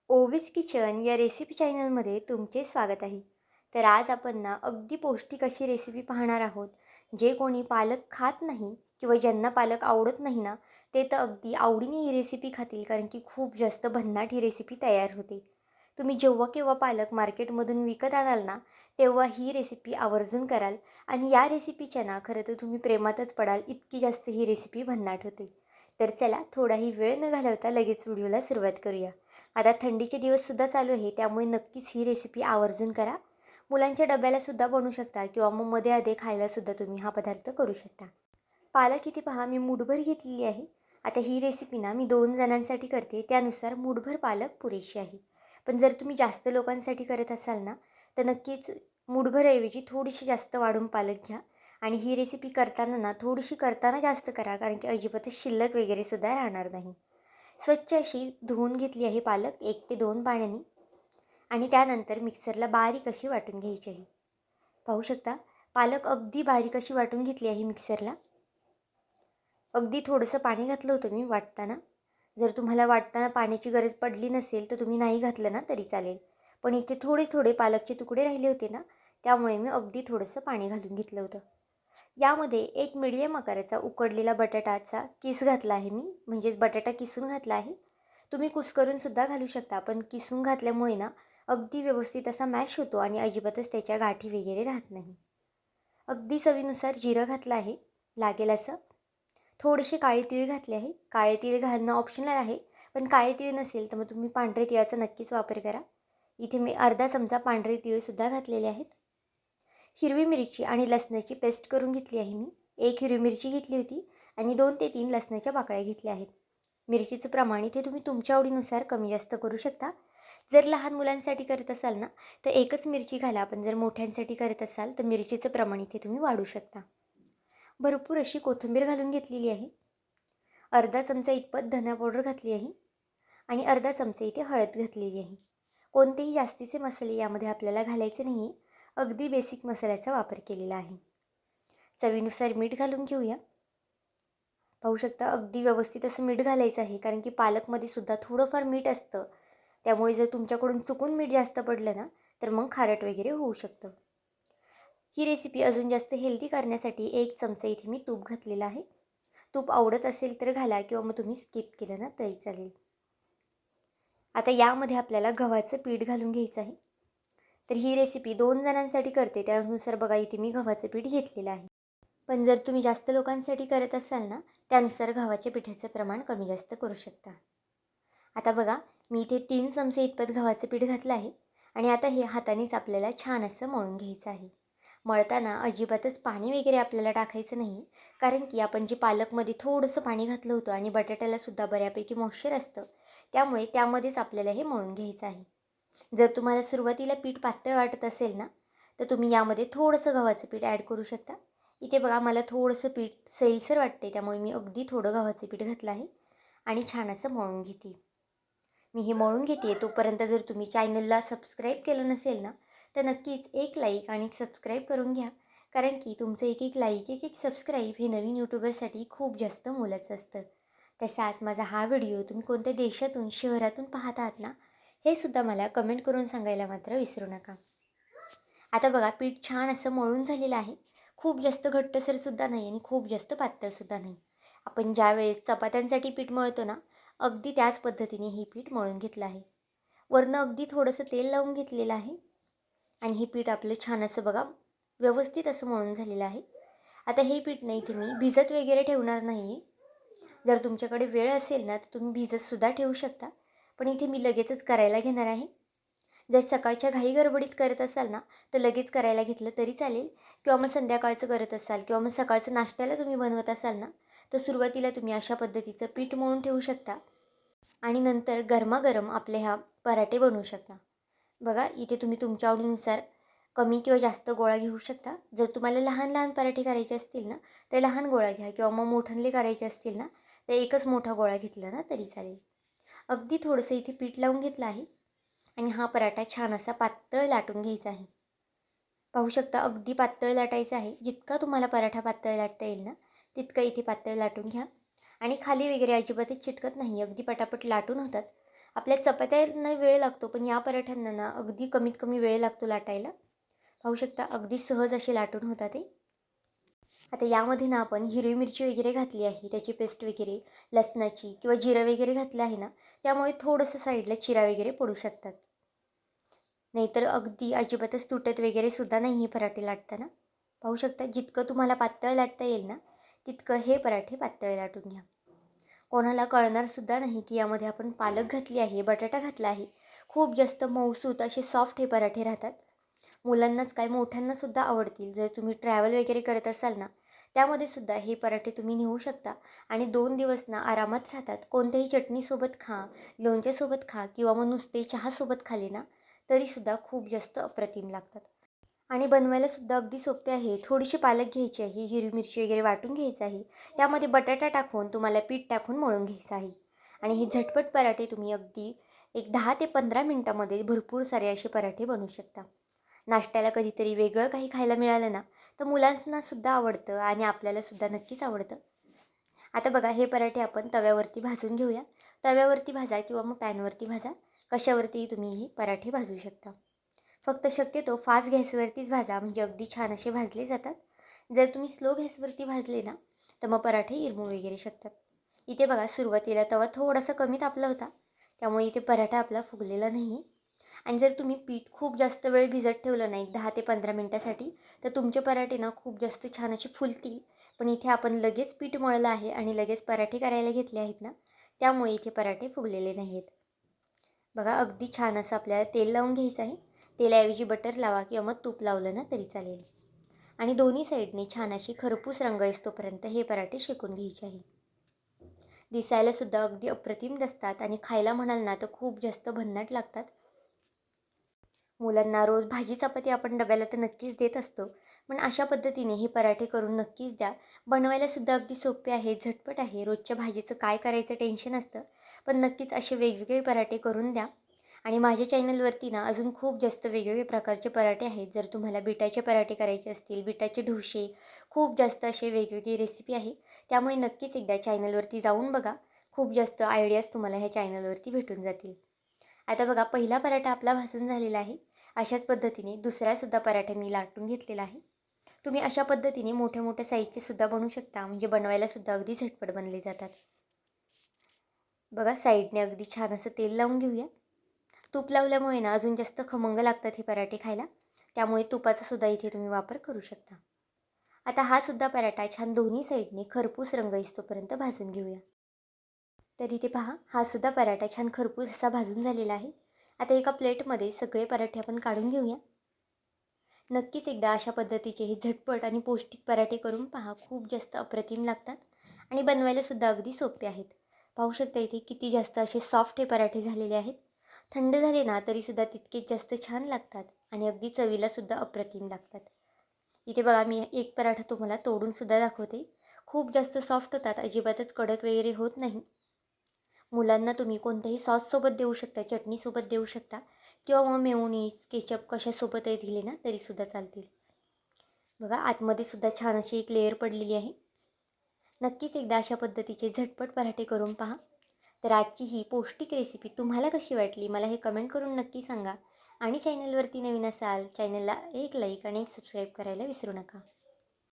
ओवीज kitchen या recipe चॅनलमध्ये तुमचे स्वागत आहे. तर आज आपण ना अगदी पौष्टिक अशी रेसिपी पाहणार आहोत. जे कोणी पालक खात नाही किंवा ज्यांना पालक आवडत नाही ना, ते तर अगदी आवडीने ही रेसिपी खातील, कारण की खूप जास्त भन्नाट ही रेसिपी तयार होते. तुम्ही जेव्हा केव्हा पालक मार्केटमधून विकत आणाल ना, तेव्हा ही रेसिपी आवर्जून कराल आणि या रेसिपीच्या ना खरं तर तुम्ही प्रेमातच पडाल, इतकी जास्त ही रेसिपी भन्नाट होते. तर चला, थोडाही वेळ न घालवता लगेच व्हिडिओला सुरुवात करूया. आता थंडीचे दिवससुद्धा चालू आहे, त्यामुळे नक्कीच ही रेसिपी आवर्जून करा. मुलांच्या डब्यालासुद्धा बनवू शकता किंवा मग मध्ये अधे खायलासुद्धा तुम्ही हा पदार्थ करू शकता. पालक इथे पहा, मी मूठभर घेतलेली आहे. आता ही रेसिपी ना मी 2 जणांसाठी करते, त्यानुसार मूठभर पालक पुरेशी आहे. पण जर तुम्ही जास्त लोकांसाठी करत असाल ना, तर नक्कीच मूठभरऐवजी थोडीशी जास्त वाढून पालक घ्या. आणि ही रेसिपी करताना ना थोडीशी करताना जास्त करा, कारण की अजिबातच शिल्लक वगैरेसुद्धा राहणार नाही. स्वच्छ अशी धुवून घेतली आहे पालक 1 ते 2 पाण्याने आणि त्यानंतर मिक्सरला बारीक अशी वाटून घ्यायची आहे. पाहू शकता, पालक अगदी बारीक अशी वाटून घेतली आहे मिक्सरला. अगदी थोडंसं पाणी घातलं होतं मी वाटताना. जर तुम्हाला वाटताना पाण्याची गरज पडली नसेल तर तुम्ही नाही घातलं ना तरी चालेल. पण इथे थोडे थोडे पालकचे तुकडे राहिले होते ना, त्यामुळे मी अगदी थोडंसं पाणी घालून घेतलं होतं. यामध्ये एक मिडियम आकाराचा उकडलेला बटाटाचा किस घातला आहे मी, म्हणजेच बटाटा किसून घातला आहे. तुम्ही कुस्करूनसुद्धा घालू शकता, पण किसून घातल्यामुळे ना अगदी व्यवस्थित असा मॅश होतो आणि अजिबातच त्याच्या गाठी वगैरे राहत नाही. अगदी चवीनुसार जिरं घातलं आहे, लागेल असं. थोडेसे काळे तीळ घातले आहे. काळे तीळ घालणं ऑप्शनल आहे, पण काळे तीळ नसेल तर मग तुम्ही पांढरे तिळाचा नक्कीच वापर करा. इथे मी अर्धा चमचा पांढरे तीळसुद्धा घातलेले आहेत. हिरवी मिरची आणि लसणाची पेस्ट करून घेतली आहे मी. 1 हिरवी मिरची घेतली होती आणि 2 ते 3 लसणाच्या पाकळ्या घेतल्या आहेत. मिरचीचं प्रमाण इथे तुम्ही तुमच्या आवडीनुसार कमी जास्त करू शकता. जर लहान मुलांसाठी करत असाल ना, तर 1च मिरची घाला. पण जर मोठ्यांसाठी करत असाल तर मिरचीचं प्रमाण इथे तुम्ही वाढवू शकता. भरपूर अशी कोथिंबीर घालून घेतलेली आहे. अर्धा चमचा इतपत धना पावडर घातली आहे आणि अर्धा चमचा इथे हळद घातलेली आहे. कोणतेही जास्तीचे मसाले यामध्ये आपल्याला घालायचे नाही आहे. अगदी बेसिक मसाल्याचा वापर केलेला आहे. चवीनुसार मीठ घालून घेऊया. पाहू शकता, अगदी व्यवस्थित असं मीठ घालायचं आहे, कारण की पालकमध्ये सुद्धा थोडंफार मीठ असतं. त्यामुळे जर तुमच्याकडून चुकून मीठ जास्त पडलं ना, तर मग खारट वगैरे होऊ शकतं. ही रेसिपी अजून जास्त हेल्दी करण्यासाठी 1 चमचा इथे मी तूप घातलेलं आहे. तूप आवडत असेल तर घाला किंवा मग तुम्ही स्किप केलं ना तरी चालेल. आता यामध्ये आपल्याला गव्हाचं पीठ घालून घ्यायचं आहे. तर ही रेसिपी 2 जणांसाठी करते, त्यानुसार बघा इथे मी गव्हाचं पीठ घेतलेलं आहे. पण जर तुम्ही जास्त लोकांसाठी करत असाल ना, त्यानुसार गव्हाच्या पिठाचं प्रमाण कमी जास्त करू शकता. आता बघा, मी इथे 3 चमचे इतपत गव्हाचं पीठ घातलं आहे आणि आता हे हातानेच आपल्याला छान असं मळून घ्यायचं आहे. मळताना अजिबातच पाणी वगैरे आपल्याला टाकायचं नाही, कारण की आपण जे पालकमध्ये थोडंसं पाणी घातलं होतं आणि बटाट्यालासुद्धा बऱ्यापैकी मॉइश्चर असतं, त्यामुळे त्यामध्येच आपल्याला हे मळून घ्यायचं आहे. जर तुम्हाला सुरुवातीला पीठ पातळ वाटत असेल ना, तर तुम्ही यामध्ये थोडंसं गव्हाचं पीठ ॲड करू शकता. इथे बघा, मला थोडंसं पीठ सैलसर वाटते, त्यामुळे मी अगदी थोडं गव्हाचं पीठ घातलं आहे आणि छान असं मळून घेते. मी हे मळून घेते. तोपर्यंत जर तुम्ही चॅनलला सबस्क्राईब केलं नसेल ना, तर नक्कीच एक लाईक आणि सबस्क्राईब करून घ्या, कारण की तुमचं एक एक लाईक, एक एक सबस्क्राईब हे नवीन यूट्यूबरसाठी खूप जास्त मोलाचं असतं. तसाच माझा हा व्हिडिओ तुम्ही कोणत्या देशातून, शहरातून पाहत आहात ना, हे सुद्धा मला कमेंट करून सांगायला मात्र विसरू नका. आता बघा, पीठ छान असं मळून झालेलं आहे. खूप जास्त घट्टसरसुद्धा नाही आणि खूप जास्त पातळसुद्धा नाही. आपण ज्यावेळेस चपात्यांसाठी पीठ मळतो ना, अगदी त्याच पद्धतीने हे पीठ मळून घेतलं आहे. वरनं अगदी थोडंसं तेल लावून घेतलेलं आहे आणि हे पीठ आपलं छान असं बघा व्यवस्थित असं मळून झालेलं आहे. आता हे पीठ नाही इथे मी भिजत वगैरे ठेवणार नाही आहे. जर तुमच्याकडे वेळ असेल ना, तर तुम्ही भिजतसुद्धा ठेवू शकता. पण इथे मी लगेचच करायला घेणार आहे. जर सकाळच्या घाई गडबडीत करत असाल ना, तर लगेच करायला घेतलं तरी चालेल, किंवा मग संध्याकाळचं करत असाल किंवा मग सकाळचं नाश्त्याला तुम्ही बनवत असाल ना, तर सुरुवातीला तुम्ही अशा पद्धतीचं पीठ मळून ठेवू शकता आणि नंतर गरमागरम आपले हा पराठे बनवू शकता. बघा, इथे तुम्ही तुमच्या आवडीनुसार कमी किंवा जास्त गोळा घेऊ शकता. जर तुम्हाला लहान लहान पराठे करायचे असतील ना, तर लहान गोळा घ्या किंवा मग मोठनले करायचे असतील ना, तर एकच मोठा गोळा घेतला ना तरी चालेल. अगदी थोडंसं इथे पीठ लावून घेतलं आहे आणि हा पराठा छान असा पातळ लाटून घ्यायचा आहे. पाहू शकता, अगदी पातळ लाटायचं आहे. जितका तुम्हाला पराठा पातळ लाटता येईल ना, तितकं इथे पातळ लाटून घ्या आणि खाली वगैरे अजिबातच चिटकत नाही. अगदी पटापट लाटून होतात आपल्या चपात्यांना वेळ लागतो, पण या पराठ्यांना ना अगदी कमीत कमी वेळ लागतो लाटायला. पाहू शकता अगदी सहज असे लाटून होतात ते. आता यामध्ये ना आपण हिरवी मिरची वगैरे घातली आहे, त्याची पेस्ट वगैरे, लसणाची किंवा जिरं वगैरे घातलं आहे ना, त्यामुळे थोडंसं साईडला चिरा वगैरे पडू शकतात. नाहीतर अगदी अजिबातच तुटत वगैरे सुद्धा नाही हे पराठे लाटताना. पाहू शकता जितकं तुम्हाला पातळ लाटता येईल ना, तितकं हे पराठे पातळ लाटून घ्या. कोणाला कळणारसुद्धा नाही की यामध्ये आपण पालक घातली आहे, बटाटा घातला आहे. खूप जास्त मऊसूत असे सॉफ्ट हे पराठे राहतात. मुलांनाच काय मोठ्यांनासुद्धा आवडतील. जर तुम्ही ट्रॅव्हल वगैरे करत असाल ना, त्यामध्ये सुद्धा हे पराठे तुम्ही नेऊ शकता आणि 2 दिवस ना आरामात राहतात. कोणत्याही चटणीसोबत खा, लोणच्यासोबत खा किंवा मग नुसते चहासोबत खाल्ले ना, तरीसुद्धा खूप जास्त अप्रतिम लागतात. आणि बनवायलासुद्धा अगदी सोपे आहे. थोडीशी पालक घ्यायची आहे, हिरवी मिरची वगैरे वाटून घ्यायचं आहे. त्यामध्ये बटाटा टाकून तुम्हाला पीठ टाकून मळून घ्यायचं आहे. आणि हे झटपट पराठे तुम्ही अगदी एक 10 ते 15 मिनटामध्ये भरपूर सारे असे पराठे बनवू शकता. नाश्त्याला कधीतरी वेगळं काही खायला मिळालं ना, तर मुलांनासुद्धा आवडतं आणि आपल्यालासुद्धा नक्कीच आवडतं. आता बघा हे पराठे आपण तव्यावरती भाजून घेऊया. तव्यावरती भाजा किंवा मग पॅनवरती भाजा, कशावरतीही तुम्ही हे पराठे भाजू शकता. फक्त शक्यतो फास्ट गॅसवरतीच भाजा, म्हणजे अगदी छान असे भाजले जातात. जर तुम्ही स्लो गॅसवरती भाजले ना, तर मग पराठे इरमू वगैरे शकतात. इथे बघा सुरुवातीला तवा थोडासा कमी तापला होता, त्यामुळे इथे पराठा आपला फुगलेला नाही आहे. आणि जर तुम्ही पीठ खूप जास्त वेळ भिजत ठेवलं नाही 10 ते 15 मिनटासाठी, तर तुमचे पराठे ना खूप जास्त छान असे फुलतील. पण इथे आपण लगेच पीठ मळलं आहे आणि लगेच पराठे करायला घेतले आहेत ना, त्यामुळे इथे पराठे फुगलेले नाही आहेत. बघा अगदी छान असं आपल्याला तेल लावून घ्यायचं आहे. तेलाऐवजी बटर लावा किंवा मग तूप लावलं ना तरी चालेल. आणि दोन्ही साईडने छान अशी खरपूस रंग येतोपर्यंत हे पराठे शेकून घ्यायचे आहे. दिसायलासुद्धा अगदी अप्रतिम दिसतात आणि खायला म्हणाल ना तर खूप जास्त भन्नाट लागतात. मुलांना रोज भाजी चपाती आपण डब्याला तर नक्कीच देत असतो, पण अशा पद्धतीने हे पराठे करून नक्कीच द्या. बनवायलासुद्धा अगदी सोपे आहे, झटपट आहे. रोजच्या भाजीचं काय करायचं टेन्शन असतं, पण नक्कीच असे वेगवेगळे पराठे करून द्या. आणि माझ्या चॅनलवरती ना अजून खूप जास्त वेगवेगळे प्रकारचे पराठे आहेत. जर तुम्हाला बीटाचे पराठे करायचे असतील, बीटाचे ढोसे, खूप जास्त असे वेगवेगळी रेसिपी आहे. त्यामुळे नक्कीच एकदा चॅनलवरती जाऊन बघा. खूप जास्त आयडियाज तुम्हाला ह्या चॅनलवरती भेटून जातील. आता बघा पहिला पराठा आपला भाजून झालेला आहे. अशाच पद्धतीने दुसरासुद्धा पराठा मी लाटून घेतलेला आहे. तुम्ही अशा पद्धतीने मोठ्या मोठ्या साईजचे सुद्धा बनवू शकता, म्हणजे बनवायलासुद्धा अगदी झटपट बनले जातात. बघा साईडने अगदी छान असं तेल लावून घेऊया. तूप लावल्यामुळे ना अजून जास्त खमंग लागतात हे पराठे खायला, त्यामुळे तुपाचा सुद्धा इथे तुम्ही वापर करू शकता. आता हा सुद्धा पराठा छान दोन्ही साईडने खरपूस रंग येतोपर्यंत भाजून घेऊया. तर इथे पहा हा सुद्धा पराठा छान खरपूस असा भाजून झालेला आहे. आता एका प्लेटमध्ये सगळे पराठे आपण काढून घेऊया. नक्कीच एकदा अशा पद्धतीचे हे झटपट आणि पौष्टिक पराठे करून पहा. खूप जास्त अप्रतिम लागतात आणि बनवायलासुद्धा अगदी सोपे आहेत. पाहू शकता इथे किती जास्त असे सॉफ्ट हे पराठे झालेले आहेत. थंड झाले ना तरीसुद्धा तितकेच जास्त छान लागतात आणि अगदी चवीलासुद्धा अप्रतिम लागतात. इथे बघा मी एक पराठा तुम्हाला तोडूनसुद्धा दाखवते. खूप जास्त सॉफ्ट होतात, अजिबातच कडक वगैरे होत नाही. मुलांना तुम्ही कोणत्याही सॉससोबत देऊ शकता, चटणीसोबत देऊ शकता किंवा मग मेयोनीज, केचप कशासोबतही दिले ना तरीसुद्धा चालतील. बघा आतमध्ये सुद्धा छान अशी एक लेअर पडलेली आहे. नक्कीच एकदा अशा पद्धतीचे झटपट पराठे करून पहा. तर आजची ही पौष्टिक रेसिपी तुम्हाला कशी वाटली मला हे कमेंट करून नक्की सांगा. आणि चॅनलवरती नवीन असाल चॅनलला एक लाईक आणि एक सबस्क्राईब करायला विसरू नका.